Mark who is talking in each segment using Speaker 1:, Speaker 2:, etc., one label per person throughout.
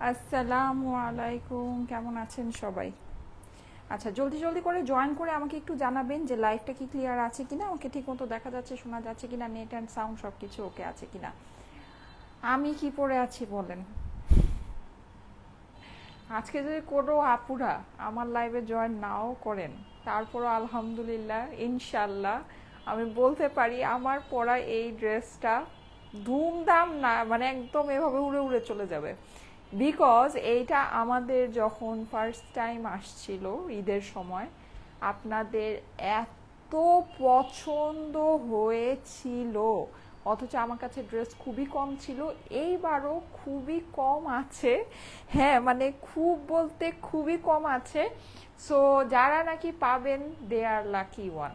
Speaker 1: আসসালামু আলাইকুম, কেমন আছেন সবাই? আচ্ছা, জলদি জলদি করে জয়েন করে আমাকে একটু জানাবেন যে লাইভটা কি ক্লিয়ার আছে কিনা, আমাকে ঠিক মতো দেখা যাচ্ছে, শোনা যাচ্ছে কিনা, নেট অ্যান্ড সাউন্ড সব কিছু ওকে আছে কিনা। আমি কি পড়ে আছি বলেন? আজকে যদি কোনো আপুরা আমার লাইভে জয়েন নাও করেন, তারপরও আলহামদুলিল্লাহ ইনশাল্লাহ আমি বলতে পারি আমার পরা এই ড্রেসটা ধুমধাম না, মানে একদম এভাবে উড়ে উড়ে চলে যাবে। বিকজ এইটা আমাদের যখন ফার্স্ট টাইম আসছিল ঈদের সময়, আপনাদের এত পছন্দ হয়েছিল, অথচ আমার কাছে ড্রেস খুবই কম ছিল। এইবারও খুবই কম আছে, হ্যাঁ মানে খুব বলতে খুবই কম আছে। সো যারা নাকি পাবেন, they are lucky one,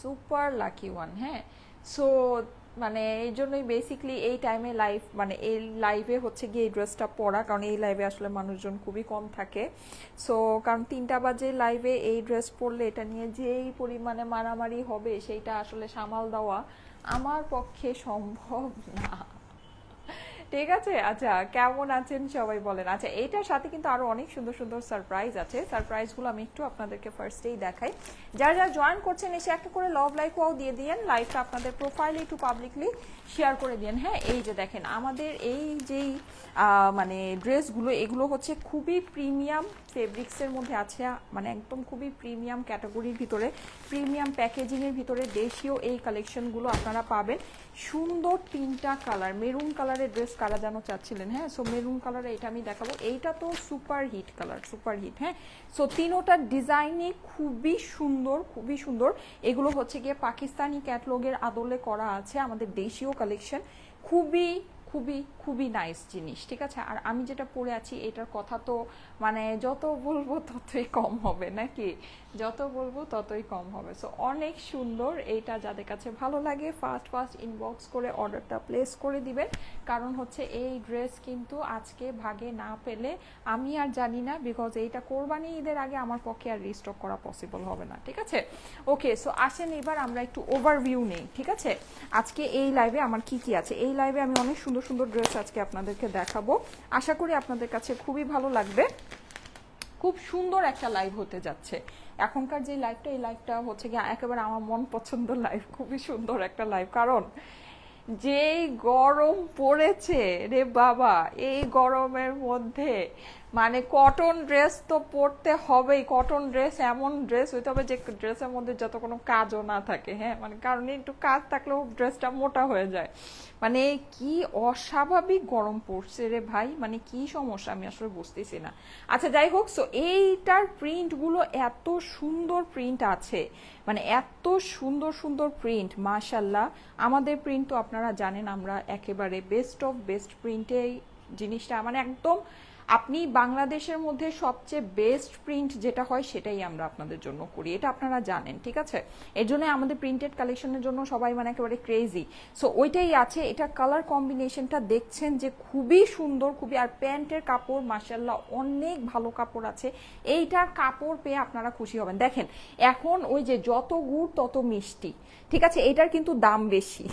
Speaker 1: super lucky one. হ্যাঁ, সো মানে এই জন্যই বেসিকলি এই টাইমে লাইভ, মানে এই লাইভে হচ্ছে গিয়ে এই ড্রেসটা পরা, কারণ এই লাইভে আসলে মানুষজন খুবই কম থাকে। সো কারণ 3টা বাজে লাইভে এই ড্রেস পরলে এটা নিয়ে যেই পরিমাণে মারামারি হবে, সেইটা আসলে সামাল দেওয়া আমার পক্ষে সম্ভব না। ঠিক আছে, আচ্ছা কেমন আছেন সবাই বলেন। আচ্ছা, এইটার সাথে কিন্তু আরো অনেক সুন্দর সুন্দর সারপ্রাইজ আছে, সারপ্রাইজগুলো আমি একটু আপনাদেরকে ফার্স্টেই দেখাই। যারা যারা জয়েন করছেন এসে একটা করে লাভ লাইকও দিয়ে দিয়েন, লাইভটা আপনাদের প্রোফাইলে একটু পাবলিকলি শেয়ার করে দিন। হ্যাঁ, এই যে দেখেন আমাদের এই যেই মানে ড্রেসগুলো, এগুলো হচ্ছে খুবই প্রিমিয়াম ফেব্রিক্সের মধ্যে আছে, মানে একদম খুবই প্রিমিয়াম ক্যাটাগরির ভিতরে, প্রিমিয়াম প্যাকেজিংয়ের ভিতরে দেশীয় এই কালেকশনগুলো আপনারা পাবেন। সুন্দর 3টা কালার, মেরুন কালারের ড্রেস কারা যেন চাচ্ছিলেন। হ্যাঁ, সো মেরুন কালারে এটা আমি দেখাবো, এইটা তো super hit colour, super hit. হ্যাঁ, সো তিনোটার ডিজাইনই খুবই সুন্দর, খুবই সুন্দর। এগুলো হচ্ছে গিয়ে পাকিস্তানি ক্যাটলগের আদলে করা আছে, আমাদের দেশীয় কালেকশন, খুবই খুবই খুবই নাইস জিনিস। ঠিক আছে, আর আমি যেটা পরে আছি এটার কথা তো মানে যত বলবো ততই কম হবে নাকি, যত বলবো ততই কম হবে। সো অনেক সুন্দর এইটা, যাদের কাছে ভালো লাগে ফার্স্ট ফার্স্ট ইনবক্স করে অর্ডারটা প্লেস করে দিবেন, কারণ হচ্ছে এই ড্রেস কিন্তু আজকে ভাগে না পেলে আমি আর জানি না, বিকজ এইটা কোরবানি ঈদের আগে আমার পক্ষে আর রিস্টক করা পসিবল হবে না। ঠিক আছে, ওকে, সো আসেন এবার আমরা একটু ওভারভিউ নেই। ঠিক আছে, আজকে এই লাইভে আমার কি কি আছে, এই লাইভে আমি অনেক সুন্দর সুন্দর ড্রেস আজকে আপনাদেরকে দেখাবো, আশা করি আপনাদের কাছে খুবই ভালো লাগবে। খুব সুন্দর একটা লাইভ হতে যাচ্ছে এখনকার যে লাইভটা, এই লাইভটা হচ্ছে গিয়ে একেবারে আমার মন পছন্দ লাইভ, খুবই সুন্দর একটা লাইভ। কারণ যেই গরম পড়েছে রে বাবা, এই গরমের মধ্যে মানে কটন ড্রেস তো পরতে হবেই। কটন ড্রেস, এমন ড্রেস হইতে হবে যে ড্রেসের মধ্যে যত কোনো কাজও না থাকে। হ্যাঁ, মানে কারণ একটু কাজ থাকলেও ড্রেসটা মোটা হয়ে যায়। মানে কি অস্বাভাবিক গরম পড়ছে রে ভাই, মানে কি সমস্যা আমি আসলে বুঝতেছি না। আচ্ছা যাই হোক, সো এইটার প্রিন্টগুলো এত সুন্দর প্রিন্ট আছে, মানে এত সুন্দর সুন্দর প্রিন্ট, মাশাল্লাহ। আমাদের প্রিন্ট তো আপনারা জানেন, আমরা একেবারে বেস্ট অফ বেস্ট প্রিন্টেই জিনিসটা, মানে একদম আপনি বাংলাদেশের মধ্যে সবচেয়ে বেস্ট প্রিন্ট যেটা হয় সেটাই আমরা আপনাদের জন্য করি, এটা আপনারা জানেন। ঠিক আছে, এর জন্য আমাদের প্রিন্টেড কালেকশনের জন্য সবাই মানে একেবারে ক্রেজি। সো ওইটাই আছে, এটা কালার কম্বিনেশনটা দেখছেন যে খুবই সুন্দর, খুবই। আর প্যান্টের কাপড় মাশাল্লাহ অনেক ভালো কাপড় আছে, এইটার কাপড় পেয়ে আপনারা খুশি হবেন। দেখেন এখন ওই যে যত গুড় তত মিষ্টি, ঠিক আছে, এটার কিন্তু দাম বেশি।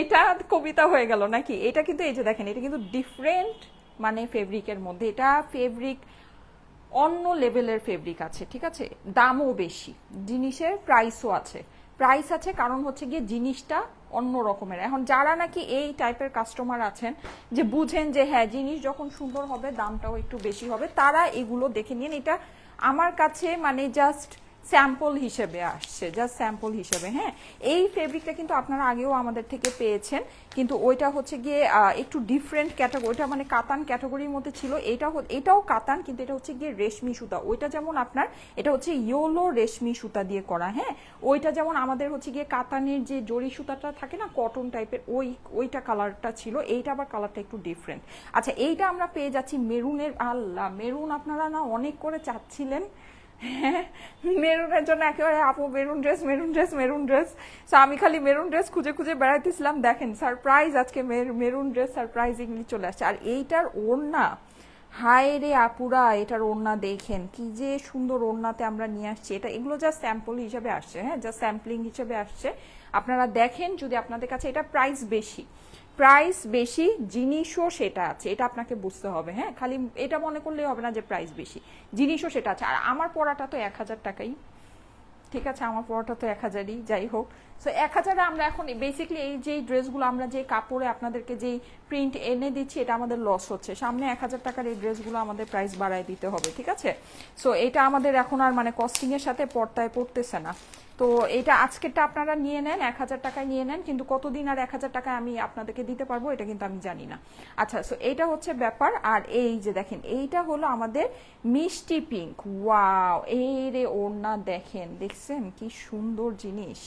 Speaker 1: এটা কবিতা হয়ে গেল নাকি, এটা কিন্তু এই যে দেখেন, এটা কিন্তু ডিফারেন্ট মানে ফেব্রিকের মধ্যে, এটা ফেব্রিক অন্য লেভেলের ফেব্রিক আছে। ঠিক আছে, দামও বেশি, জিনিসের প্রাইসও আছে, প্রাইস আছে, কারণ হচ্ছে গিয়ে জিনিসটা অন্য রকমের। এখন যারা নাকি এই টাইপের কাস্টমার আছেন যে বুঝেন যে হ্যাঁ জিনিস যখন সুন্দর হবে দামটাও একটু বেশি হবে, তারা এগুলো দেখে নিন। এটা আমার কাছে মানে জাস্ট স্যাম্পল হিসেবে আসছে, জাস্ট স্যাম্পল হিসেবে। হ্যাঁ, এই ফেব্রিকটা কিন্তু আপনারা আগেও আমাদের থেকে পেয়েছেন, কিন্তু ওইটা হচ্ছে গিয়ে একটু ডিফারেন্ট ক্যাটাগরি, ওইটা মানে কাতান ক্যাটাগরির মধ্যে ছিল। এটাও কাতান, কিন্তু এটা হচ্ছে গিয়ে রেশমি সুতা। ওইটা যেমন আপনার, এটা হচ্ছে ইয়োলো রেশমি সুতা দিয়ে করা। হ্যাঁ, ওইটা যেমন আমাদের হচ্ছে গিয়ে কাতানের যে জরি সুতাটা থাকে না, কটন টাইপের, ওইটা কালারটা ছিল। এইটা আবার কালারটা একটু ডিফারেন্ট। আচ্ছা, এইটা আমরা পেয়ে যাচ্ছি মেরুনের। আল্লাহ, মেরুন আপনারা না অনেক করে চাচ্ছিলেন। হ্যাঁ, মেরুনের জন্য একেবারে আপু maroon dress, maroon dress, maroon dress. So আমি খালি মেরুন ড্রেস খুঁজে খুঁজে বেড়াইতেছিলাম। দেখেন সারপ্রাইজ, আজকে মেরুন ড্রেস সারপ্রাইজিংলি চলে আসছে। আর এইটার ওড়না, হায় রে আপুরা, এটার ওড়না দেখেন কি যে সুন্দর, ওড়নাতে আমরা নিয়ে আসছি এটা। এগুলো জাস্ট স্যাম্পল হিসেবে আসছে, হ্যাঁ জাস্ট স্যাম্পলিং হিসেবে আসছে। আপনারা দেখেন, যদি আপনাদের কাছে, এটা প্রাইস বেশি, প্রাইস বেশি, জিনিসও সেটা আছে, এটা আপনাকে বুঝতে হবে। হ্যাঁ, খালি এটা মনে করলেই হবে না যে প্রাইস বেশি, জিনিসও সেটা আছে। আর আমার পড়াটা তো 1000 টাকাই, ঠিক আছে, আমার পড়াটা তো 1000ই, যাই হোক। সো 1000-এ আমরা এখন বেসিক্যালি এই যে ড্রেসগুলো আমরা যে কাপড়ে আপনাদেরকে যেই প্রিন্ট এনে দিচ্ছি, এটা আমাদের লস হচ্ছে। সামনে 1000 টাকার এই ড্রেসগুলো আমাদের প্রাইস বাড়ায় দিতে হবে, ঠিক আছে। সো এটা আমাদের এখন আর মানে কস্টিংয়ের সাথে পড়তায় পড়তেছে না। তো এটা আজকেরটা আপনারা নিয়ে নেন, 1000 টাকায় নিয়ে নেন, কিন্তু কতদিন আর 1000 টাকায় আমি আপনাদেরকে দিতে পারবো এটা কিন্তু আমি জানি না। আচ্ছা, সো এটা হচ্ছে ব্যাপার। আর এই যে দেখেন, এইটা হলো আমাদের মিষ্টি পিঙ্ক। ওয়াও, এই রে ওড়না দেখেন, দেখছেন কি সুন্দর জিনিস।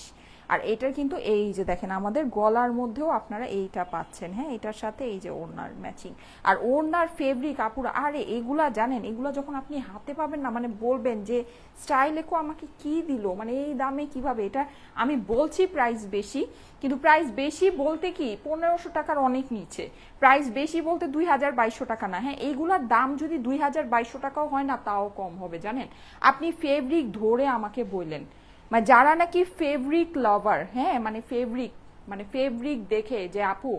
Speaker 1: আর এটার কিন্তু এই যে দেখেন আমাদের গলার মধ্যেও আপনারা এইটা পাচ্ছেন। হ্যাঁ, এটার সাথে এই যে ওড়নার ম্যাচিং। আর ওড়নার ফেব্রিক আপুরা, আরে এগুলা জানেন, এগুলা যখন আপনি হাতে পাবেন না, মানে বলবেন যে স্টাইলেকো আমাকে কি দিল, মানে এই দামে কিভাবে। এটা আমি বলছি প্রাইস বেশি, কিন্তু প্রাইস বেশি বলতে কি 1500 টাকার অনেক নিচে। প্রাইস বেশি বলতে 2000-2200 টাকা না। হ্যাঁ, এইগুলার দাম যদি 2000-2200 টাকাও হয় না, তাও কম হবে জানেন। আপনি ফেব্রিক ধরে আমাকে বললেন, মানে যারা নাকি ফেব্রিক লাভার, হ্যাঁ, মানে ফেব্রিক দেখে যে আপু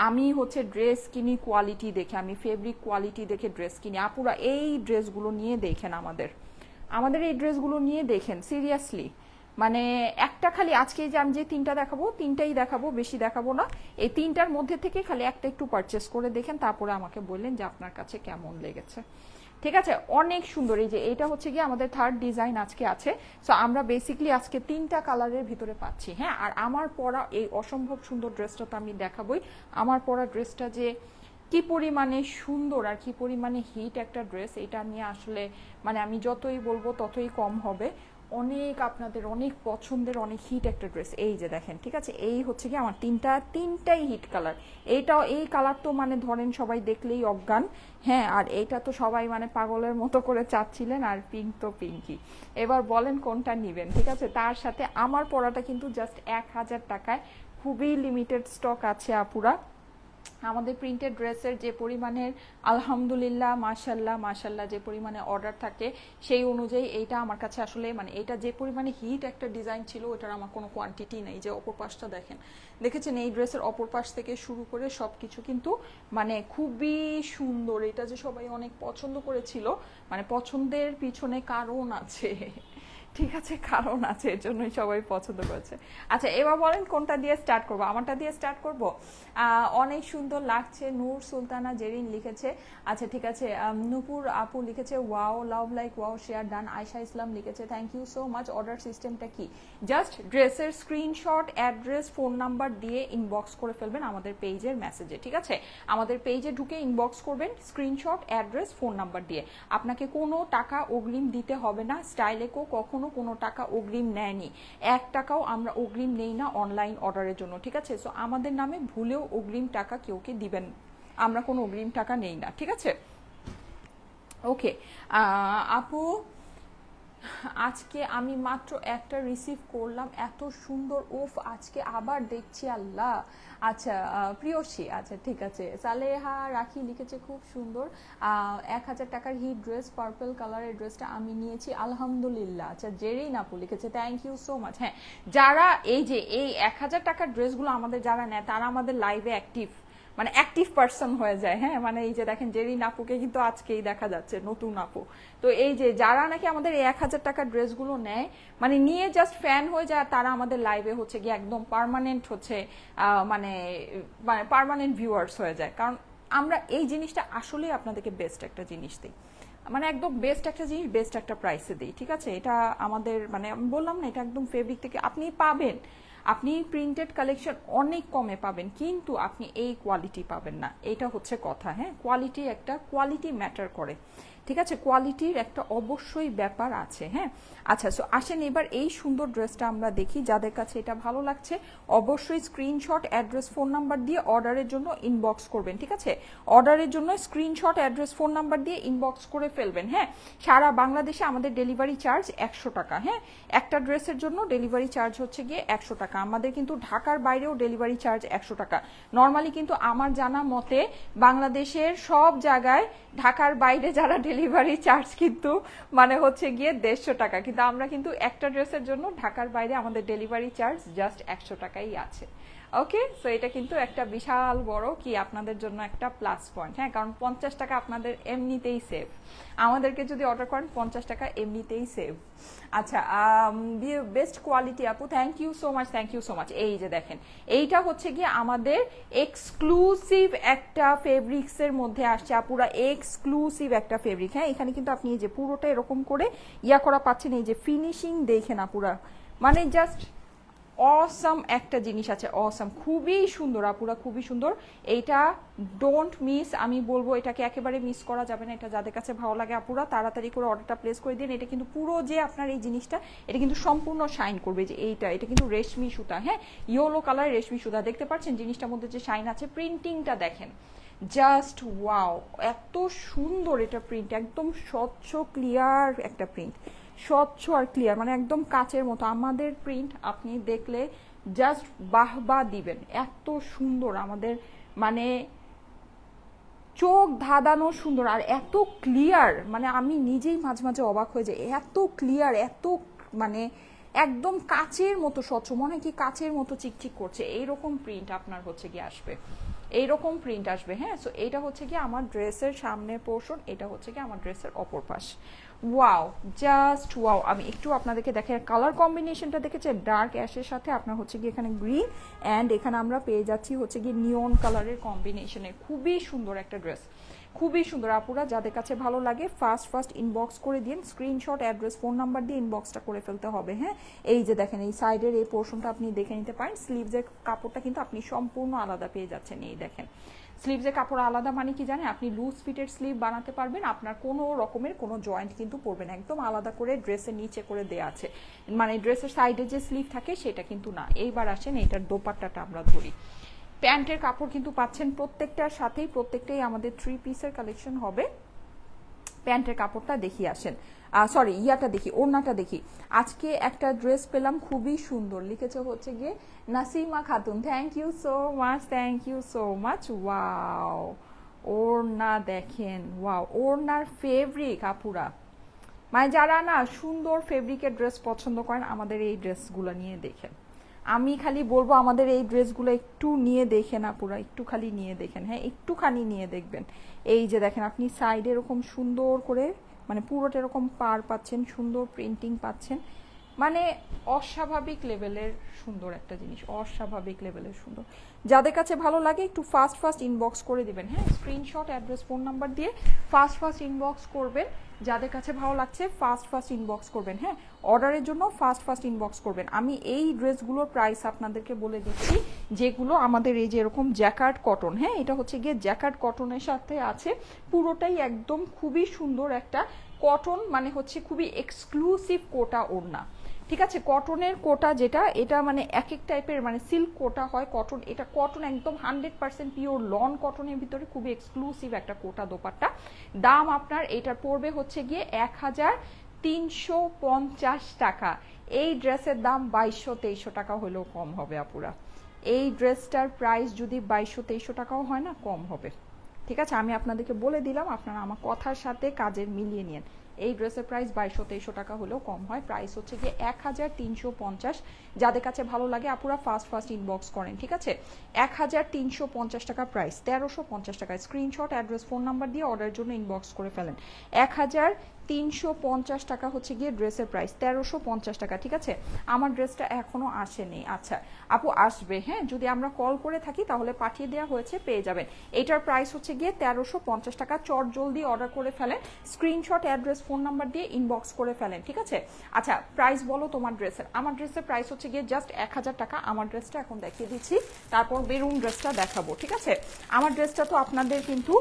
Speaker 1: আমি হচ্ছে ড্রেস কিনি কোয়ালিটি দেখে, আমি ফেব্রিক কোয়ালিটি দেখে ড্রেস কিনি, আপুরা এই ড্রেসগুলো নিয়ে দেখেন, আমাদের এই ড্রেসগুলো নিয়ে দেখেন সিরিয়াসলি। মানে একটা খালি আজকে যে আমি যে 3টা দেখাবো, 3টাই দেখাবো, বেশি দেখাবো না। এই 3টার মধ্যে থেকে খালি একটা একটু পারচেস করে দেখেন, তারপরে আমাকে বললেন যে আপনার কাছে কেমন লেগেছে, ঠিক আছে। অনেক সুন্দর। এই যে এটা হচ্ছে কি আমাদের 3rd ডিজাইন আজকে আছে। সো আমরা বেসিক্যালি আজকে 3টা কালারের ভিতরে পাচ্ছি। হ্যাঁ, আর আমার পরা এই অসম্ভব সুন্দর ড্রেসটা তো আমি দেখাবই। আমার পরা ড্রেসটা যে কি পরিমাণে সুন্দর আর কি পরিমাণে হিট একটা ড্রেস, এটা নিয়ে আসলে মানে আমি যতই বলবো ততই কম হবে। অনেক আপনাদের অনেক পছন্দের অনেক হিট একটা ড্রেস। এই যে দেখেন, ঠিক আছে, এই হচ্ছে কি আমার তিনটাই হিট কালার। এইটাও এই কালার তো মানে ধরেন সবাই দেখলেই অজ্ঞান। হ্যাঁ, আর এইটা তো সবাই মানে পাগলের মতো করে চাচ্ছিলেন। আর পিঙ্ক তো পিঙ্কই। এবার বলেন কোনটা নিবেন, ঠিক আছে। তার সাথে আমার পরাটা কিন্তু জাস্ট 1000 টাকায়, খুবই লিমিটেড স্টক আছে আপুরা। আমাদের প্রিন্টেড ড্রেসের যে পরিমাণের আলহামদুলিল্লাহ মাশাল্লাহ যে পরিমাণে অর্ডার থাকে, সেই অনুযায়ী এইটা আমার কাছে আসলে মানে এটা যে পরিমাণে হিট একটা ডিজাইন ছিল, ওটার আমার কোনো কোয়ান্টিটি নেই। যে অপর পাশটা দেখেছেন, এই ড্রেসের অপর পাশ থেকে শুরু করে সব কিছু কিন্তু মানে খুবই সুন্দর। এটা যে সবাই অনেক পছন্দ করেছিল, মানে পছন্দের পিছনে কারণ আছে, ঠিক আছে, কারণ আছে, এর জন্যই সবাই পছন্দ করেছে। আচ্ছা, এবার বলেন কোনটা দিয়ে স্টার্ট করবো, আমারটা দিয়ে স্টার্ট করবো। অনেক সুন্দর লাগছে, নূর সুলতানা জেরিন লিখেছে। আচ্ছা ঠিক আছে, নূপুর আপু লিখেছে wow, love like wow, share done. Ayesha Islam লিখেছে thank you so much. Order সিস্টেমটা কি? জাস্ট ড্রেসের স্ক্রিনশট, অ্যাড্রেস, ফোন নাম্বার দিয়ে ইনবক্স করে ফেলবেন আমাদের পেজের মেসেজে, ঠিক আছে। আমাদের পেজে ঢুকে ইনবক্স করবেন স্ক্রিনশট, অ্যাড্রেস, ফোন নাম্বার দিয়ে। আপনাকে কোনো টাকা অগ্রিম দিতে হবে না। স্টাইলেকো কখনো কোনো টাকা অগ্রিম নেয়নি, 1 টাকাও আমরা অগ্রিম নেই না অনলাইন অর্ডারের জন্য, ঠিক আছে। সো আমাদের নামে ভুলেও অগ্রিম টাকা কেউকে দিবেন, আমরা কোনো অগ্রিম টাকা নেই না, ঠিক আছে। ওকে আপু, আজকে আমি মাত্র একটা রিসিভ করলাম, এত সুন্দর, উফ আজকে আবার দেখছি, আল্লাহ। আচ্ছা প্রিয়সী, আচ্ছা ঠিক আছে। সালেহা রাখি লিখেছে খুব সুন্দর, 1000 টাকার হিট ড্রেস, পার্পল কালারের ড্রেসটা আমি নিয়েছি আলহামদুলিল্লাহ। আচ্ছা জেরিন আপু লিখেছে থ্যাংক ইউ সো মাচ। হ্যাঁ, যারা এই যে এই 1000 টাকার ড্রেসগুলো আমাদের যারা নেয়, তারা আমাদের লাইভে অ্যাক্টিভ, মানে অ্যাক্টিভ পার্সন হয়ে যায়। হ্যাঁ, মানে এই যে দেখেন জেরিন আপুকে কিন্তু আজকেই দেখা যাচ্ছে, নতুন আপু। তো এই যে যারা নাকি আমাদের এই 1000 টাকার ড্রেসগুলো নেয়, মানে নিয়ে জাস্ট ফ্যান হয়ে যায়, তারা আমাদের লাইভে হচ্ছে গিয়ে একদম পার্মানেন্ট হচ্ছে মানে পার্মানেন্ট ভিউয়ার্স হয়ে যায়। কারণ আমরা এই জিনিসটা আসলেই আপনাদেরকে বেস্ট একটা জিনিস দিই, মানে একদম বেস্ট একটা জিনিস বেস্ট একটা প্রাইসে দিই, ঠিক আছে। এটা আমাদের মানে আমি বললাম না, এটা একদম ফেব্রিক থেকে আপনি পাবেন, আপনি প্রিন্টেড কালেকশন অনেক কমে পাবেন, কিন্তু আপনি এই কোয়ালিটি পাবেন না, এটা হচ্ছে কথা। হ্যাঁ, কোয়ালিটি ম্যাটার করে, ঠিক আছে, কোয়ালিটির একটা অবশ্যই ব্যাপার আছে। হ্যাঁ, আচ্ছা সো আসেন এবার এই সুন্দর ড্রেসটা আমরা দেখি। যাদের কাছে এটা ভালো লাগছে অবশ্যই স্ক্রিনশট, অ্যাড্রেস, ফোন নাম্বার দিয়ে অর্ডারের জন্য ইনবক্স করবেন, ঠিক আছে। অর্ডারের জন্য স্ক্রিনশট, অ্যাড্রেস, ফোন নাম্বার দিয়ে ইনবক্স করে ফেলবেন। হ্যাঁ, সারা বাংলাদেশে আমাদের ডেলিভারি চার্জ 100 টাকা। হ্যাঁ, একটা ড্রেসের জন্য ডেলিভারি চার্জ হচ্ছে গিয়ে 100 টাকা। আমাদের কিন্তু ঢাকার বাইরেও ডেলিভারি চার্জ 100 টাকা। নর্মালি কিন্তু আমার জানা মতে বাংলাদেশের সব জায়গায় ঢাকার বাইরে যারা ডেলিভারি চার্জ কিন্তু মানে হচ্ছে গিয়ে 150 টাকা, কিন্তু আমরা কিন্তু একটা ড্রেসের জন্য ঢাকার বাইরে আমাদের ডেলিভারি চার্জ জাস্ট 100 টাকাই আছে। ওকে, সো এটা কিন্তু একটা বিশাল বড় কি আপনাদের জন্য একটা প্লাস পয়েন্ট। হ্যাঁ, কারণ 50 টাকা আপনাদের এমনিতেই সেভ, আমাদেরকে যদি অর্ডার করেন 50 টাকা এমনিতেই সেভ। আচ্ছা, বেস্ট কোয়ালিটি আপু, thank you so much, thank you so much. এই যে দেখেন, এইটা হচ্ছে গিয়ে আমাদের এক্সক্লুসিভ একটা ফেব্রিক্সের মধ্যে আসছে আপুরা, এক্সক্লুসিভ একটা ফেব্রিক। হ্যাঁ, এখানে কিন্তু আপনি এই যে পুরোটা এরকম করে ইয়া করা পাচ্ছেন, এই যে ফিনিশিং দেখেন আপুরা, মানে জাস্ট অসাম একটা জিনিস আছে, অসাম, খুবই সুন্দর আপুরা, খুবই সুন্দর। এইটা ডোন্ট মিস, আমি বলবো এটাকে একেবারে মিস করা যাবে না। এটা যাদের কাছে ভালো লাগে আপুরা তাড়াতাড়ি করে অর্ডারটা প্লেস করে দিন। এটা কিন্তু পুরো যে আপনার এই জিনিসটা, এটা কিন্তু সম্পূর্ণ শাইন করবে। যে এটা কিন্তু রেশমি সুতা, হ্যাঁ ইয়েলো কালার রেশমি সুতা, দেখতে পাচ্ছেন জিনিসটার মধ্যে যে শাইন আছে। প্রিন্টিংটা দেখেন, জাস্ট ওয়াও, এত সুন্দর এটা প্রিন্ট, একদম স্বচ্ছ ক্লিয়ার একটা প্রিন্ট, স্বচ্ছ আর ক্লিয়ার, মানে একদম কাচের মতো। আমাদের প্রিন্ট আপনি দেখলে জাস্ট বাহবা দিবেন, এত সুন্দর আমাদের, মানে চোখ ধাঁধানো সুন্দর আর এত ক্লিয়ার, মানে আমি নিজেই মাঝে মাঝে অবাক হয়ে যাই, এত ক্লিয়ার, এত মানে একদম কাচের মতো স্বচ্ছ, মনে হয় কি কাচের মতো চিকচিক করছে। এইরকম প্রিন্ট আপনার হচ্ছে কি আসবে, এইরকম প্রিন্ট আসবে। হ্যাঁ, সো এটা হচ্ছে কি আমার ড্রেসের সামনের পোর্শন, এটা হচ্ছে কি আমার ড্রেসের অপর পাশ। Wow, just wow. আমি একটু আপনাদেরকে দেখে কালার কম্বিনেশনটা দেখেছেন, ডার্ক অ্যাশের সাথে আপনার হচ্ছে গিয়ে এখানে গ্রিন, অ্যান্ড এখানে আমরা পেয়ে যাচ্ছি হচ্ছে গিয়ে নিয়ন কালারের কম্বিনেশনে। খুবই সুন্দর একটা ড্রেস, খুবই সুন্দর আপুরা। যাদের কাছে ভালো লাগে ফার্স্ট ইনবক্স করে দিন, স্ক্রিনশট, অ্যাড্রেস, ফোন নাম্বার দিয়ে ইনবক্সটা করে ফেলতে হবে। হ্যাঁ, এই যে দেখেন এই সাইডের এই পোর্শনটা আপনি দেখে নিতে পারেন। স্লিভসের কাপড়টা কিন্তু আপনি সম্পূর্ণ আলাদা পেয়ে যাচ্ছেন। এই দেখেন স্লিভসের কাপড় আলাদা, মানে কি জানেন, আপনি লুজ ফিটের স্লিভ বানাতে পারবেন, আপনার কোনো রকমের কোনো জয়েন্ট কিন্তু পড়বে না, একদম আলাদা করে ড্রেসের নিচে করে দেওয়া আছে, মানে ড্রেসের সাইডে যে স্লিভ থাকে সেটা কিন্তু না। এইবার আসেন এইটার দোপাট্টাটা আমরা ধরি। প্যান্টের কাপড় কিন্তু পাচ্ছেন প্রত্যেকটার সাথেই, প্রত্যেকটাই আমাদের 3 পিসের কালেকশন হবে। প্যান্টের কাপড়টা দেখি আসেন, সরি ইয়াটা দেখি, ওড়নাটা দেখি। আজকে একটা ড্রেস পেলাম খুবই সুন্দর, লিখেছে হচ্ছে গিয়ে Nasima Khatun, thank you so much, thank you so much. Wow, ওড়না দেখেন, ওয়াও, ওড়নার ফেব্রিক আপুরা, মানে যারা না সুন্দর ফেব্রিকের ড্রেস পছন্দ করেন আমাদের এই ড্রেসগুলো নিয়ে দেখেন। আমি খালি বলবো আমাদের এই ড্রেসগুলো একটু নিয়ে দেখেন আপুরা, একটু খালি নিয়ে দেখেন। হ্যাঁ, একটুখানি নিয়ে দেখবেন। এই যে দেখেন আপনি সাইডে এরকম সুন্দর করে, মানে পুরোটা এরকম পার পাচ্ছেন, সুন্দর প্রিন্টিং পাচ্ছেন, মানে অস্বাভাবিক লেভেলের সুন্দর একটা জিনিস, অস্বাভাবিক লেভেলের সুন্দর। যাদের কাছে ভালো লাগে একটু ফাস্ট ইনবক্স করে দিবেন। হ্যাঁ, স্ক্রিনশট, অ্যাড্রেস, ফোন নাম্বার দিয়ে ফাস্ট ইনবক্স করবেন। যাদের কাছে ভালো লাগছে ফাস্ট ইনবক্স করবেন। হ্যাঁ, অর্ডারের জন্য ফাস্ট ইনবক্স করবেন। আমি এই ড্রেসগুলোর প্রাইস আপনাদেরকে বলে দিচ্ছি, যেগুলো আমাদের এই যে এরকম জ্যাকার্ড কটন, হ্যাঁ এটা হচ্ছে গিয়ে জ্যাকার্ড কটনের সাথে আছে, পুরোটাই একদম খুবই সুন্দর একটা কটন, মানে হচ্ছে খুবই এক্সক্লুসিভ কোটা ওড়না। ঠিক আছে, কটনের কোটা যেটা, এটা মানে এক এক টাইপের, মানে সিল্ক কোটা হয় কটন, এটা কটন একদম 100% পিওর লন কটনের ভিতরে খুবই এক্সক্লুসিভ একটা কোটা দোপাট্টা। দাম আপনার এটার পড়বে হচ্ছে গিয়ে 1350 টাকা। এই ড্রেসের দাম 2200-2300 টাকা হলেও কম হবে আপুরা। এই ড্রেসটার প্রাইস যদি 2200-2300 টাকাও হয় না, কম হবে। ঠিক আছে, আমি আপনাদেরকে বলে দিলাম, আপনারা আমার কথার সাথে কাজের মিলিয়ে নিন। এই ড্রেসের প্রাইস 2200-2300 টাকা হলেও কম হয়, প্রাইস হচ্ছে গিয়ে 1350। যাদের কাছে ভালো লাগে আপুরা ফাস্ট ইনবক্স করেন। ঠিক আছে, 1350 টাকা প্রাইস, 1350 টাকা। স্ক্রিনশট, অ্যাড্রেস, ফোন নাম্বার দিয়ে অর্ডারের জন্য ইনবক্স করে ফেলেন। 1350 টাকা হচ্ছে গিয়ে ড্রেসের প্রাইস, 1350 টাকা। ঠিক আছে, আমার ড্রেসটা এখনো আসেনি। আচ্ছা আপু আসবে, হ্যাঁ যদি আমরা কল করে থাকি তাহলে পাঠিয়ে দেওয়া হয়েছে, পেয়ে যাবেন। এটার প্রাইস হচ্ছে গিয়ে 1350 টাকা। চট জলদি অর্ডার করে ফেলেন, স্ক্রিনশট, অ্যাড্রেস, ফোন নাম্বার দিয়ে ইনবক্স করে ফেলেন। ঠিক আছে, আচ্ছা প্রাইস বলো তোমার ড্রেসের। আমার ড্রেসের প্রাইস হচ্ছে গিয়ে জাস্ট 1000 টাকা। আমার ড্রেসটা এখন দেখিয়ে দিচ্ছি, তারপর বেরুন ড্রেসটা দেখাবো। ঠিক আছে, আমার ড্রেসটা তো আপনাদের কিন্তু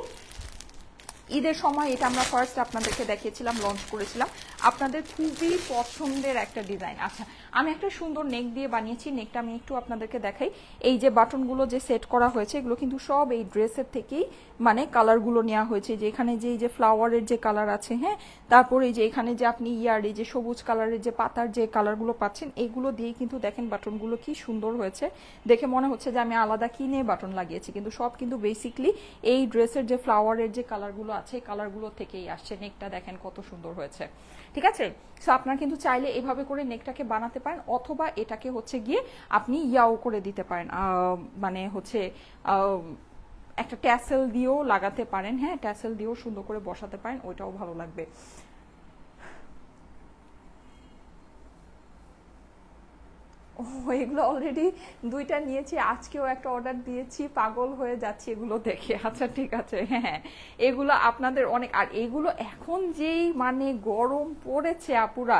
Speaker 1: ঈদের সময় এটা আমরা ফার্স্ট আপনাদেরকে দেখিয়েছিলাম, লঞ্চ করেছিলাম, আপনাদের খুবই পছন্দের একটা ডিজাইন। আচ্ছা আমি একটা সুন্দর নেক দিয়ে বানিয়েছি, নেকটা আমি একটু আপনাদেরকে দেখাই। এই যে বাটনগুলো যে সেট করা হয়েছে এগুলো কিন্তু সব এই ড্রেসের থেকেই, মানে কালারগুলো নেওয়া হয়েছে। যে এখানে যে এই যে ফ্লাওয়ারের যে কালার আছে, হ্যাঁ তারপর এই যে এখানে যে আপনি এই যে সবুজ কালারের যে পাতার যে কালারগুলো পাচ্ছেন, এগুলো দিয়ে কিন্তু দেখেন বাটনগুলো কি সুন্দর হয়েছে। দেখে মনে হচ্ছে যে আমি আলাদা কিনে বাটন লাগিয়েছি, কিন্তু সব কিন্তু বেসিকলি এই ড্রেসের যে ফ্লাওয়ারের যে কালারগুলো আছে, কালারগুলো থেকেই আসছে। নেকটা দেখেন কত সুন্দর হয়েছে। ঠিক আছে। সো আপনারা কিন্তু চাইলে এভাবে করে নেকটাকে বানাতে পারেন, অথবা এটাকে হচ্ছে গিয়ে আপনি ইয়াও করে দিতে পারেন, মানে হচ্ছে একটা ট্যাসেল দিয়েও লাগাতে পারেন, হ্যাঁ ট্যাসেল দিয়েও সুন্দর করে বসাতে পারেন, ওইটাও ভালো লাগবে। ও এগুলো অলরেডি 2টা নিয়েছি, আজকেও একটা অর্ডার দিয়েছি, পাগল হয়ে যাচ্ছি এগুলো দেখে। আচ্ছা ঠিক আছে, হ্যাঁ এগুলো আপনাদের অনেক, আর এগুলো এখন যেই মানে গরম পড়েছে আপুরা,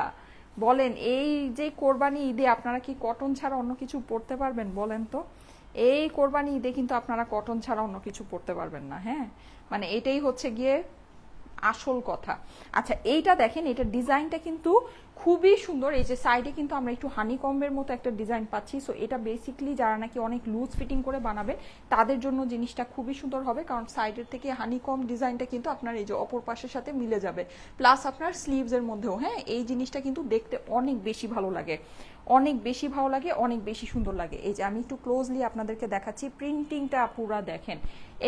Speaker 1: বলেন এই যে কোরবানি ঈদে আপনারা কি কটন ছাড়া অন্য কিছু পরতে পারবেন বলেন তো? এই কোরবানি ঈদে কিন্তু আপনারা কটন ছাড়া অন্য কিছু পরতে পারবেন না, হ্যাঁ মানে এটাই হচ্ছে গিয়ে আসল কথা। আচ্ছা এইটা দেখেন, এটা ডিজাইনটা কিন্তু খুবই সুন্দর, এই যে সাইডে কিন্তু আমরা একটু হানিকম্বের মতো একটা ডিজাইন পাচ্ছি। সো এটা বেসিকলি যারা নাকি অনেক লুজ ফিটিং করে বানাবেন তাদের জন্য জিনিসটা খুবই সুন্দর হবে, কারণ সাইডের থেকে হানিকম ডিজাইনটা কিন্তু আপনার এই যে অপর পাশের সাথে মিলে যাবে, প্লাস আপনার স্লিভসের মধ্যেও, হ্যাঁ এই জিনিসটা কিন্তু দেখতে অনেক বেশি ভালো লাগে, অনেক বেশি ভালো লাগে, অনেক বেশি সুন্দর লাগে। এই যে আমি একটু ক্লোজলি আপনাদেরকে দেখাচ্ছি, প্রিন্টিংটা পুরা দেখেন,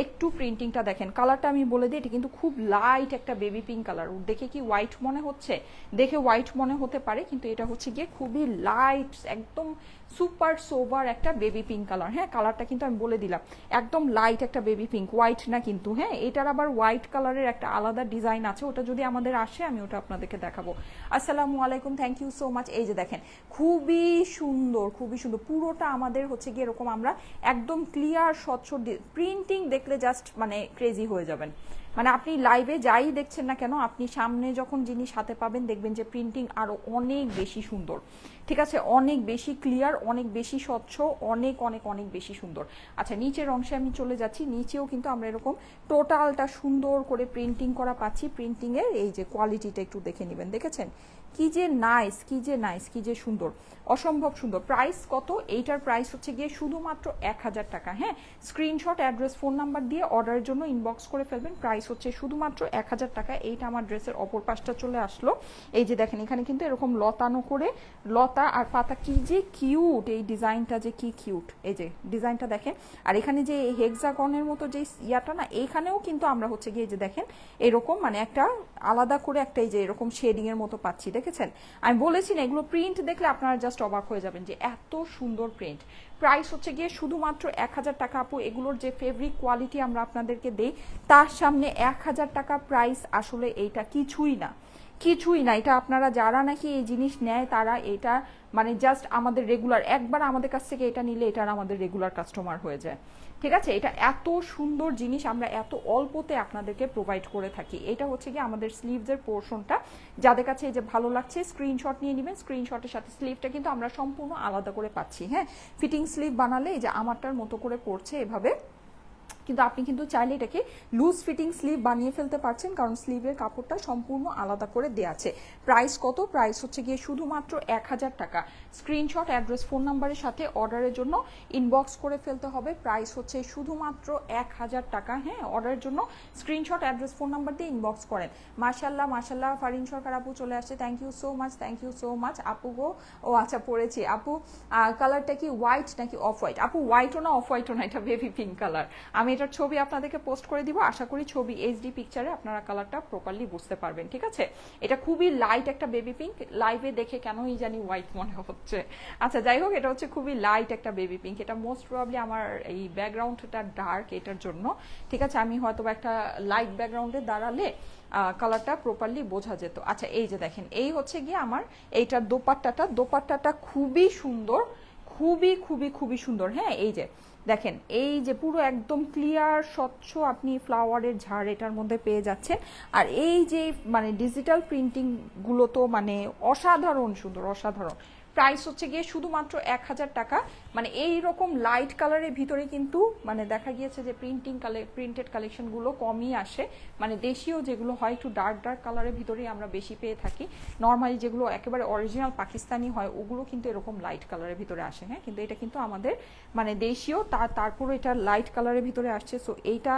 Speaker 1: একটু প্রিন্টিংটা দেখেন, কালারটা আমি বলে দিই, এটা কিন্তু খুব লাইট একটা বেবি পিঙ্ক কালার। দেখে কি হোয়াইট মনে হচ্ছে? দেখে হোয়াইট মনে হতে পারে, কিন্তু এটা হচ্ছে গিয়ে খুবই লাইট, একদম সুপার সোবার একটা বেবি পিঙ্ক কালার। হ্যাঁ কালারটা কিন্তু আমি বলে দিলাম একদম লাইট একটা বেবি পিঙ্ক, হোয়াইট না কিন্তু, হ্যাঁ এটার আবার হোয়াইট কালারের একটা আলাদা ডিজাইন আছে, ওটা যদি আমাদের আসে আমি ওটা আপনাদেরকে দেখাবো। আসসালামু আলাইকুম, থ্যাংক ইউ সো মাচ। এই যে দেখেন খুবই সুন্দর, খুবই সুন্দর, পুরোটা আমাদের হচ্ছে গিয়ে এরকম আমরা একদম ক্লিয়ার স্বচ্ছ প্রিন্টিং, দেখলে জাস্ট মানে ক্রেজি হয়ে যাবেন। মানে আপনি লাইভে যাই দেখছেন না কেন, আপনি সামনে যখন জিনিস হাতে পাবেন দেখবেন যে প্রিন্টিং আরো অনেক বেশি সুন্দর, ঠিক আছে অনেক বেশি ক্লিয়ার, অনেক বেশি স্বচ্ছ, অনেক অনেক অনেক বেশি সুন্দর। আচ্ছা নিচের অংশে আমি চলে যাচ্ছি, নিচেও কিন্তু আমরা এরকম টোটালটা সুন্দর করে প্রিন্টিং করা পাচ্ছি। প্রিন্টিং এর এই যে কোয়ালিটিটা একটু দেখে নেবেন, দেখেছেন কি যে নাইস, কি যে নাইস, কি যে সুন্দর, অসম্ভব সুন্দর। প্রাইস কত? এইটার প্রাইস হচ্ছে গিয়ে শুধুমাত্র 1000 টাকা। হ্যাঁ স্ক্রিনশট, অ্যাড্রেস, ফোন নাম্বার দিয়ে অর্ডারের জন্য ইনবক্স করে ফেলবেন। প্রাইস হচ্ছে শুধুমাত্র 1000 টাকা। এইটা আমার ড্রেসের অপর পাশটা চলে আসলো, এই যে দেখেন এখানে কিন্তু এরকম লতানো করে, লতা আর পাতা, কি যে কিউট, এই ডিজাইনটা যে কি কিউট, এই যে ডিজাইনটা দেখেন। আর এখানে যে হেক্সাগনের মতো যে ইয়াটা না, এইখানেও কিন্তু আমরা হচ্ছে গিয়ে যে দেখেন এরকম মানে একটা আলাদা করে একটা এই যে এরকম শেডিং এর মতো পাচ্ছি, দেখেছেন? আমি বলেছি না এগুলো প্রিন্ট দেখলে আপনারা জাস্ট অবাক হয়ে যাবেন যে এত সুন্দর প্রিন্ট। প্রাইস হচ্ছে গিয়ে শুধুমাত্র 1000 টাকা। আপু এগুলোর যে ফেব্রিক কোয়ালিটি আমরা আপনাদেরকে দেই, তার সামনে 1000 টাকা প্রাইস আসলে এইটা কিছুই না, কিছুই না। এটা আপনারা যারা নাকি এই জিনিস নেয় তারা এটা মানে জাস্ট আমাদের রেগুলার, একবার আমাদের কাছ থেকে এটা নিলে এটা আমাদের রেগুলার কাস্টমার হয়ে যায়, ঠিক আছে? এটা এত সুন্দর জিনিস আমরা এত অল্পতে আপনাদেরকে প্রোভাইড করে থাকি। এটা হচ্ছে কি আমাদের স্লিভসের পোর্শনটা, যাদের কাছে এই যে ভালো লাগছে স্ক্রিনশট নিয়ে নেবেন। স্ক্রিনশটের সাথে স্লিভটা কিন্তু আমরা সম্পূর্ণ আলাদা করে পাচ্ছি। হ্যাঁ ফিটিং স্লিভ বানালে এই যে আমারটার মতো করে পড়ছে এভাবে, কিন্তু আপনি কিন্তু চাইলে এটাকে লুজ ফিটিং স্লিভ বানিয়ে ফেলতে পারছেন, কারণ স্লিভের কাপড়টা সম্পূর্ণ আলাদা করে দেওয়া আছে। প্রাইস কত? প্রাইস হচ্ছে গিয়ে শুধুমাত্র 1000 টাকা। স্ক্রিনশট, অ্যাড্রেস, ফোন নাম্বারের সাথে অর্ডারের জন্য ইনবক্স করে ফেলতে হবে। প্রাইস হচ্ছে শুধুমাত্র 1000 টাকা। হ্যাঁ অর্ডারের জন্য স্ক্রিনশট, অ্যাড্রেস, ফোন নাম্বার দিয়ে ইনবক্স করেন। মাশাল্লাহ মাশাল্লাহ, ফারিন সরকার আপু চলে আসছে, thank you so much, thank you so much আপু গো। ও আচ্ছা পড়েছি আপু, কালারটা কি হোয়াইট নাকি অফ হোয়াইট? আপু হোয়াইটও না অফ হোয়াইটও না, এটা বেবি পিঙ্ক কালার। আমি এটার ছবি আপনাদেরকে পোস্ট করে দিব, আশা করি ছবি এইচডি পিকচারে আপনারা কালারটা প্রপারলি বুঝতে পারবেন, ঠিক আছে? এটা খুবই লাইট একটা বেবি পিঙ্ক, লাইভে দেখে কেনই জানি হোয়াইট মনে হচ্ছে। আচ্ছা যাই হোক, এটা হচ্ছে খুবই লাইট একটা বেবি পিঙ্ক। এটা মোস্ট প্রবাবলি আমার এই ব্যাকগ্রাউন্ডটা ডার্ক, এটার জন্য, ঠিক আছে? আমি হয়তো একটা লাইট ব্যাকগ্রাউন্ডে দাঁড়ালে কালারটা প্রপারলি বোঝা যেত। আচ্ছা এই যে দেখেন, এই হচ্ছে গিয়ে আমার এইটার দোপাট্টাটা, দোপাট্টাটা খুবই সুন্দর, খুবই খুবই খুবই সুন্দর। হ্যাঁ এই যে দেখেন, এই যে পুরো একদম ক্লিয়ার স্বচ্ছ আপনি ফ্লাওয়ারের ঝাড় এটার মধ্যে পেয়ে যাচ্ছেন। আর এই যে মানে ডিজিটাল প্রিন্টিং গুলো তো মানে অসাধারণ সুন্দর, অসাধারণ। প্রাইস হচ্ছে গিয়ে শুধুমাত্র 1000 টাকা। মানে এই রকম লাইট কালারের ভিতরে কিন্তু মানে দেখা গিয়েছে যে প্রিন্টেড কালেকশনগুলো কমই আসে, মানে দেশীয় যেগুলো হয় একটু ডার্ক ডার্ক কালারের ভিতরেই আমরা বেশি পেয়ে থাকি। নর্মালি যেগুলো একেবারে অরিজিনাল পাকিস্তানি হয় ওগুলো কিন্তু এরকম লাইট কালারের ভিতরে আসে। হ্যাঁ কিন্তু এটা কিন্তু আমাদের মানে দেশীয়, তারপরে এটা লাইট কালারের ভিতরে আসছে। সো এইটা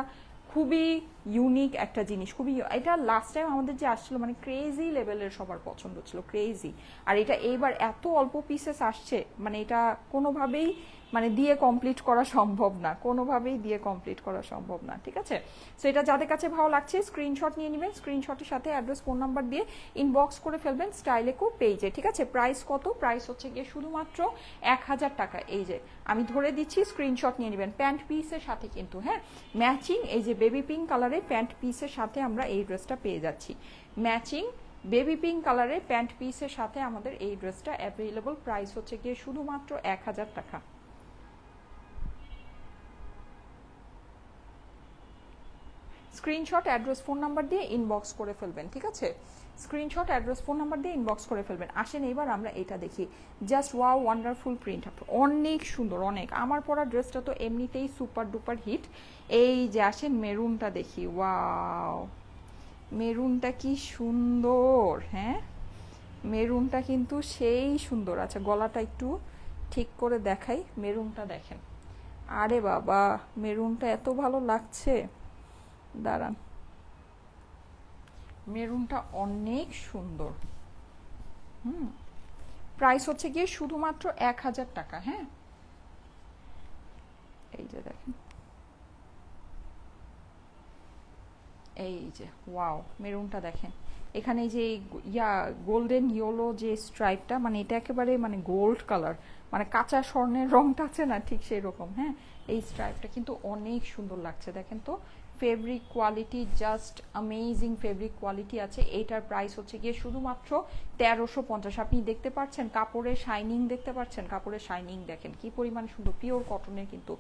Speaker 1: খুবই ইউনিক একটা জিনিস, খুবই, এটা লাস্ট টাইম আমাদের যে আসছিল মানে ক্রেজি লেভেলের সবার পছন্দ ছিল, ক্রেজি। আর এটা এইবার এত অল্প পিসেস আসছে, মানে এটা কোনোভাবেই মানে দিয়ে কমপ্লিট করা সম্ভব না, কোনোভাবেই দিয়ে কমপ্লিট করা সম্ভব না, ঠিক আছে? সো এটা যাদের কাছে ভালো লাগছে স্ক্রিনশট নিয়ে নেবেন, স্ক্রিনশটের সাথে অ্যাড্রেস ফোন নাম্বার দিয়ে ইনবক্স করে ফেলবেন স্টাইলেকো পেজে, ঠিক আছে? প্রাইস কত? প্রাইস হচ্ছে গিয়ে শুধুমাত্র 1000 টাকা। এই যে আমি ধরে দিচ্ছি, স্ক্রিনশট নিয়ে নেবেন প্যান্ট পিসের সাথে কিন্তু, হ্যাঁ ম্যাচিং এই যে বেবি পিঙ্ক কালারের প্যান্ট পিসের সাথে আমরা এই ড্রেসটা পেয়ে যাচ্ছি। ম্যাচিং বেবি পিঙ্ক কালারের প্যান্ট পিসের সাথে আমাদের এই ড্রেসটা অ্যাভেলেবল। প্রাইস হচ্ছে গিয়ে শুধুমাত্র 1000 টাকা। স্ক্রিনশট অ্যাড্রেস ফোন নাম্বার দিয়ে ইনবক্স করে ফেলবেন, ঠিক আছে? স্ক্রিনশট অ্যাড্রেস ফোন নাম্বার দিয়ে ইনবক্স করে ফেলবেন। আসেন এবার আমরা এটা দেখি, জাস্ট ওয়াও ওয়ান্ডারফুল প্রিন্ট, অনেক সুন্দর, অনেক। আমার পরা ড্রেসটা তো এমনিতেই সুপার ডুপার হিট। এই যে আসেন মেরুনটা দেখি, ওয়াও মেরুনটা কি সুন্দর, হ্যাঁ মেরুনটা কিন্তু সেই সুন্দর। আচ্ছা গলাটা একটু ঠিক করে দেখাই, মেরুনটা দেখেন, আরে বাবা মেরুনটা এত ভালো লাগছে, দাঁড়ান, মেরুনটা অনেক সুন্দর। প্রাইস হচ্ছে গিয়ে শুধুমাত্র 1000 টাকা, হ্যাঁ এই যে দেখেন, এই যে ওয়াও মেরুনটা দেখেন, এখানে যে গোল্ডেন ইয়েলো যে স্ট্রাইপটা, মানে এটা একেবারে মানে গোল্ড কালার, মানে কাঁচা স্বর্ণের রংটা আছে না ঠিক সেই রকম, হ্যাঁ এই স্ট্রাইপটা কিন্তু অনেক সুন্দর লাগছে। দেখেন তো fabric quality just amazing fabric quality আছে। এইটার প্রাইস হচ্ছে গিয়ে শুধুমাত্র 1350। আপনি দেখতে পাচ্ছেন কাপড়ের শাইনিং, দেখতে পাচ্ছেন কাপড়ের শাইনিং, দেখেন কি পরিমাণ সুন্দর, পিওর কটনের কিন্তু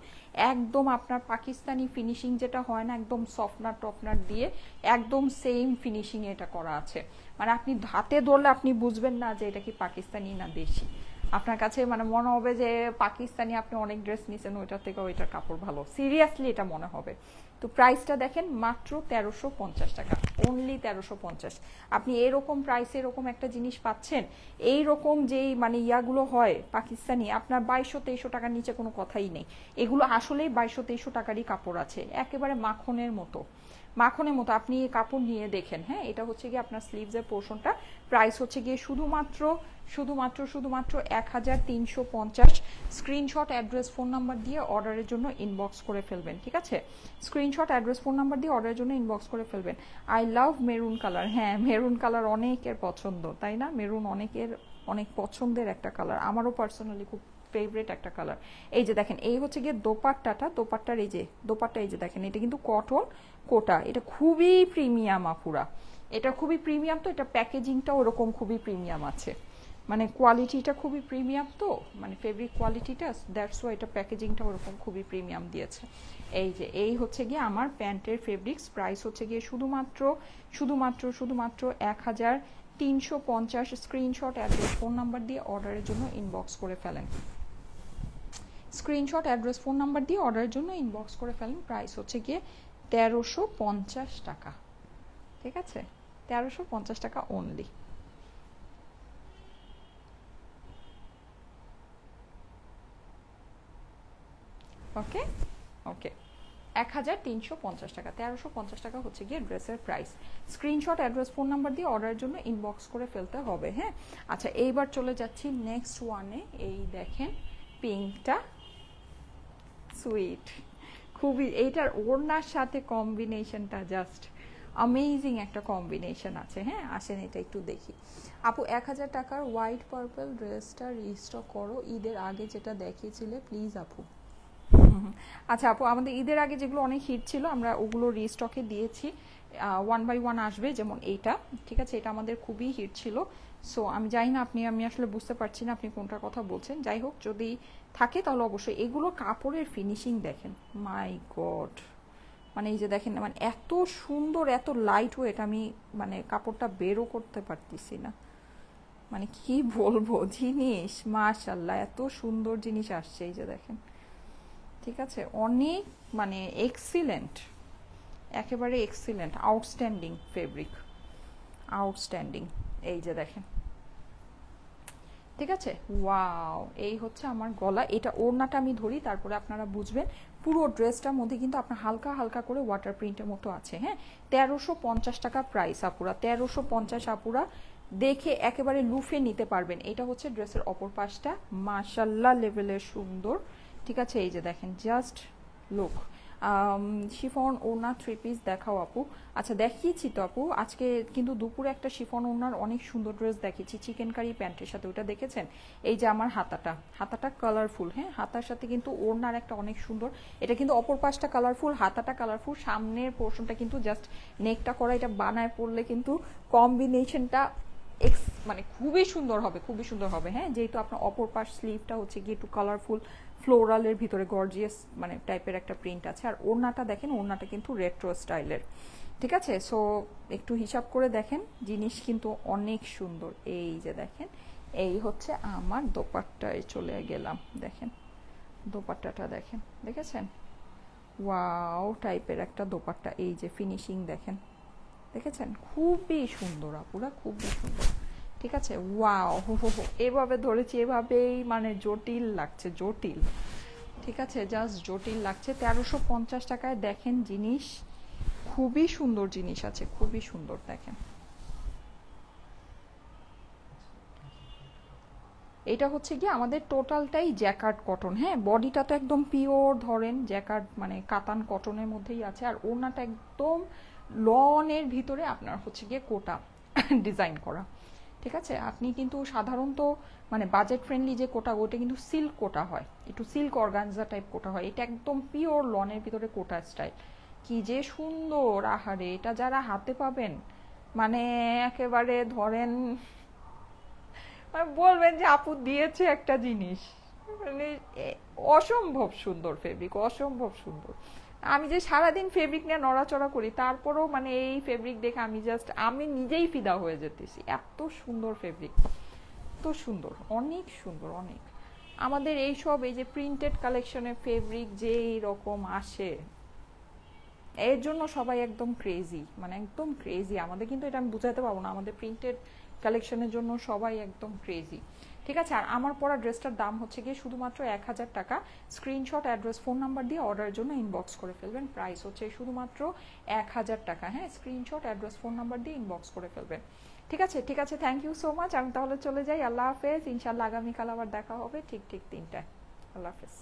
Speaker 1: একদম আপনার পাকিস্তানি ফিনিশিং যেটা হয় না, একদম সফটনার টপনার দিয়ে একদম সেম ফিনিশিং এটা করা আছে। মানে আপনি হাতে ধরলে আপনি বুঝবেন না যে এটা কি পাকিস্তানি না দেশি, আপনার কাছে মানে মনে হবে যে পাকিস্তানি আপনি অনেক ড্রেস নিছেন ওইটার থেকে ওইটার কাপড় ভালো, সিরিয়াসলি এটা মনে হবে। তো প্রাইসটা দেখেন মাত্র 1350 টাকা, অনলি 1350। আপনি এরকম প্রাইসে এরকম একটা জিনিস পাচ্ছেন, এই রকম যেই মানে ইয়াগুলো হয় পাকিস্তানি, আপনার 2200-2300 টাকার নিচে কোনো কথাই নেই। এগুলো আসলেই 2200-2300 টাকারই কাপড় আছে, একেবারে মাখনের মতো, মাখনের মতো। আপনি কাপড় নিয়ে দেখেন, হ্যাঁ এটা হচ্ছে গিয়ে আপনার স্লিভসের পোর্শনটা। প্রাইস হচ্ছে গিয়ে শুধুমাত্র 1350। স্ক্রিনশট অ্যাড্রেস ফোন নাম্বার দিয়ে অর্ডারের জন্য ইনবক্স করে ফেলবেন, ঠিক আছে? স্ক্রিনশট অ্যাড্রেস ফোন নাম্বার দিয়ে অর্ডারের জন্য ইনবক্স করে ফেলবেন। আই লাভ মেরুন কালার, হ্যাঁ মেরুন কালার অনেকের পছন্দ, তাই না? মেরুন অনেকের অনেক পছন্দের একটা কালার, আমারও পার্সোনালি খুব ফেভারিট একটা কালার। এই যে দেখেন এই হচ্ছে গিয়ে দোপাট্টাটা, দোপাট্টার এই যে দোপাট্টা, এই যে দেখেন এটা কিন্তু কটন কোটা, এটা খুবই প্রিমিয়াম আপুরা, এটা খুবই প্রিমিয়াম। তো এটা প্যাকেজিংটা ওরকম খুবই প্রিমিয়াম আছে, মানে কোয়ালিটিটা খুবই প্রিমিয়াম, তো মানে ফেব্রিক কোয়ালিটিটা, দ্যাটস ওয়াই এটা প্যাকেজিংটা ওরকম খুবই প্রিমিয়াম দিয়েছে। এই যে এই হচ্ছে গিয়ে আমার প্যান্টের ফেব্রিক্স। প্রাইস হচ্ছে গিয়ে শুধুমাত্র 1350। স্ক্রিনশট অ্যাড্রেস ফোন নাম্বার দিয়ে অর্ডারের জন্য ইনবক্স করে ফেলেন, স্ক্রিনশট অ্যাড্রেস ফোন নাম্বার দিয়ে অর্ডারের জন্য ইনবক্স করে ফেলেন। প্রাইস হচ্ছে গিয়ে 1350 টাকা, ঠিক আছে? 1350 টাকা অনলি। ওকে ওকে 1350 টাকা, 1350 টাকা হচ্ছে গিয়ে ড্রেসের price. Screenshot address phone number দিয়ে অর্ডারের জন্য ইনবক্স করে ফেলতে হবে, হ্যাঁ। আচ্ছা এইবার চলে যাচ্ছি নেক্সট ওয়ানে। এই দেখেন পিঙ্কটা সুইট, খুবই এইটার ওড়নার সাথে কম্বিনেশনটা জাস্ট অ্যামেজিং একটা কম্বিনেশন আছে, হ্যাঁ। আসেন এটা একটু দেখি। আপু 1000 টাকার হোয়াইট পার্পল ড্রেসটা রিস্টক করো, ঈদের আগে যেটা দেখিয়েছিলে প্লিজ আপু। আচ্ছা আপু আমাদের ঈদের আগে যেগুলো অনেক হিট ছিল আমরা ওগুলো রিস্টকে দিয়েছি, 1 বাই 1 আসবে, যেমন এইটা, ঠিক আছে? এটা আমাদের খুবই হিট ছিল। সো আমি জানি না আমি আসলে বুঝতে পারছি না আপনি কোনটার কথা বলছেন। যাই হোক যদি থাকে তাহলে অবশ্যই। এগুলো কাপড়ের ফিনিশিং দেখেন, মাই গড, মানে এই যে দেখেন মানে এত সুন্দর, এত লাইট ওয়েট, আমি মানে কাপড়টা বেরও করতে পারতেছি না, মানে কি বলবো জিনিস, মাশাআল্লাহ এত সুন্দর জিনিস আসছে। এই যে দেখেন, ঠিক আছে? অনেক মানে এক্সিলেন্ট, একেবারে এক্সিলেন্ট, আউটস্ট্যান্ডিং ফেব্রিক, আউটস্ট্যান্ডিং। এই যে দেখেন, ঠিক আছে? ওয়াও, এই হচ্ছে আমার গলা। এটা ওড়নাটা আমি ধরি তারপরে আপনারা বুঝবেন। পুরো ড্রেসটার মধ্যে কিন্তু আপনার হালকা হালকা করে ওয়াটার প্রিন্টের মতো আছে, হ্যাঁ। 1350 টাকা প্রাইস আপুরা, 1350 আপুরা, দেখে একেবারে লুফে নিতে পারবেন। এটা হচ্ছে ড্রেসের অপর পাশটা, মাশাআল্লাহ লেভেলের সুন্দর, ঠিক আছে, এই যে দেখেন, জাস্ট লুক। শিফন ওড়না 3 পিস দেখাও আপু। আচ্ছা দেখিয়েছি তো আপু, আজকে কিন্তু দুপুরে একটা শিফন ওড়নার অনেক সুন্দর ড্রেস দেখিয়েছি চিকেন কারি প্যান্টের সাথে, ওটা দেখেছেন? এই যে আমার হাতাটা কালারফুল, হ্যাঁ হাতার সাথে কিন্তু ওড়নার একটা অনেক সুন্দর, এটা কিন্তু অপর পাশটা কালারফুল, হাতাটা কালারফুল, সামনের পোর্শনটা কিন্তু জাস্ট নেকটা করা, এটা বানায় পড়লে কিন্তু কম্বিনেশনটা মানে খুবই সুন্দর হবে, খুবই সুন্দর হবে। হ্যাঁ, যেহেতু আপনার অপর পাশ স্লিভটা হচ্ছে গিয়ে একটু কালারফুল ফ্লোরালের ভিতরে গর্জিয়াস মানে টাইপের একটা প্রিন্ট আছে, আর ওড়নাটা দেখেন, ওড়নাটা কিন্তু রেট্রো স্টাইলের। ঠিক আছে, সো একটু হিসাব করে দেখেন, জিনিস কিন্তু অনেক সুন্দর। এই যে দেখেন, এই হচ্ছে আমার দোপাট্টায় চলে গেলাম, দেখেন দোপাট্টাটা দেখেন, দেখেছেন? ওয়াও টাইপের একটা দোপাট্টা, এই যে ফিনিশিং দেখেন, দেখেছেন? খুবই সুন্দর আপুরা, খুবই সুন্দর। ঠিক আছে, ওয়াও, হো হো হো, এভাবে ধরেছি, এভাবেই মানে জটিল লাগছে, জটিল। ঠিক আছে, জাস্ট জটিল লাগছে। 1350 টাকায় দেখেন জিনিস, খুবই সুন্দর জিনিস আছে, খুবই সুন্দর। দেখেন এটা হচ্ছে কি আমাদের টোটালটাই জ্যাকার্ড কটন, হ্যাঁ বডিটা তো একদম পিওর ধরেন জ্যাকার্ড মানে কাতান কটনের মধ্যেই আছে, আর ওড়নাটা একদম লনের ভিতরে আপনার হচ্ছে গিয়ে কোটা ডিজাইন করা। ঠিক আছে, আপনি কিন্তু সাধারণত মানে বাজেট ফ্রেন্ডলি যে কোটা, ওটা কিন্তু সিল্ক কোটা হয়, একটু সিল্ক অর্গানজা টাইপ কোটা হয়, এটা একদম পিওর লনের ভিতরে কোটা স্টাইল। কি যে সুন্দর, আহারে, এটা যারা হাতে পাবেন মানে একেবারে ধরেন বলবেন যে আপু দিয়েছে একটা জিনিস, মানে অসম্ভব সুন্দর ফেব্রিক, অসম্ভব সুন্দর। আমি যে সারাদিন ফেব্রিক নিয়ে নড়াচড়া করি, তারপরেও মানে এই ফেব্রিক দেখে আমি নিজেই ফিদা হয়ে যেতেছি, এত সুন্দর ফেব্রিক, এত সুন্দর, অনেক সুন্দর, অনেক। আমাদের এইসব এই যে প্রিন্টেড কালেকশনের ফেব্রিক যে রকম আসে, এর জন্য সবাই একদম ক্রেজি, মানে একদম ক্রেজি। আমাদের কিন্তু এটা আমি বুঝাতে পারবো না, আমাদের প্রিন্টেড কালেকশনের জন্য সবাই একদম ক্রেজি। ঠিক আছে, আর আমার পরা ড্রেসটার দাম হচ্ছে গিয়ে শুধুমাত্র 1000 টাকা। স্ক্রিনশট, অ্যাড্রেস, ফোন নাম্বার দিয়ে অর্ডারের জন্য ইনবক্স করে ফেলবেন। প্রাইস হচ্ছে শুধুমাত্র 1000 টাকা। হ্যাঁ, স্ক্রিনশট, অ্যাড্রেস, ফোন নাম্বার দিয়ে ইনবক্স করে ফেলবেন। ঠিক আছে, ঠিক আছে, থ্যাংক ইউ সো মাচ। আমি তাহলে চলে যাই, আল্লাহ হাফেজ। ইনশাল্লাহ আগামীকাল আবার দেখা হবে ঠিক ঠিক 3টায়। আল্লাহ হাফেজ।